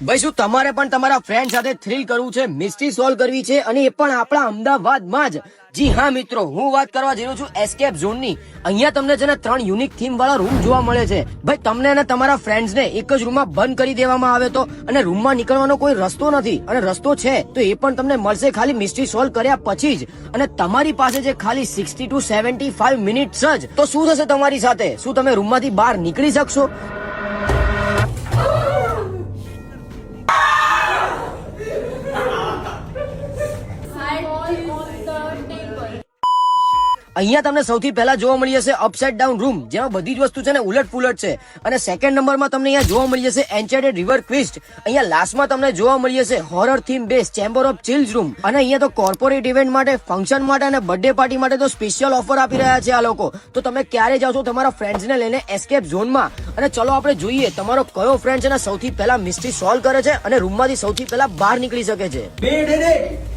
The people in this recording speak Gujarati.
ભાઈ શું તમારે પણ તમારા ફ્રેન્ડ સાથે થ્રિલ કરવું છે, મિસ્ટ્રી સોલ્વ કરવી છે, અને એ પણ આપણા અમદાવાદમાં જ? જી હા મિત્રો, હું વાત કરવા જઈ રહ્યો છું એસ્કેપ ઝોનની. અહીંયા તમને છે ને 3 યુનિક થીમ વાળા રૂમ જોવા મળે છે. ભાઈ તમને અને તમારા ફ્રેન્ડ્સને એક જ રૂમમાં બંધ કરી દેવામાં આવે તો, અને રૂમમાં નીકળવાનો કોઈ રસ્તો નથી, અને રસ્તો છે તો એ પણ તમને મળશે ખાલી મિસ્ટ્રી સોલ્વ કર્યા પછી જ. અને તમારી પાસે છે ખાલી 60 to 75 મિનિટ્સ જ. તો શું થશે તમારી સાથે? શું તમે રૂમમાંથી બહાર નીકળી શકશો? અહીંયા તમને સૌથી પહેલા જોવા મળી જશે અપસાઇડ ડાઉન રૂમ, જેમાં બધી જ વસ્તુ છે ને ઉલટ પુલટ છે. અને સેકન્ડ નંબરમાં તમને અહીંયા જોવા મળી જશે એન્ચેન્ટેડ રિવર ક્વિસ્ટ. અહીંયા લાસ્ટમાં તમને જોવા મળી જશે horror theme base chamber of chills room. અને અહીંયા તો કોર્પોરેટ ઇવેન્ટ માટે, ફંક્શન માટે અને બર્થડે પાર્ટી માટે તો સ્પેશિયલ ઓફર આપી રહ્યા છે આ લોકો. તો તમે ક્યારે જાઓ છો તમારા ફ્રેન્ડ્સને લઈને એસ્કેપ ઝોનમાં? અને ચલો આપણે જોઈએ તમારો કયો ફ્રેન્ડ છે ને સૌથી પહેલા મિસ્ટ્રી સોલ્વ કરે છે અને રૂમમાંથી સૌથી પહેલા બહાર નીકળી શકે છે.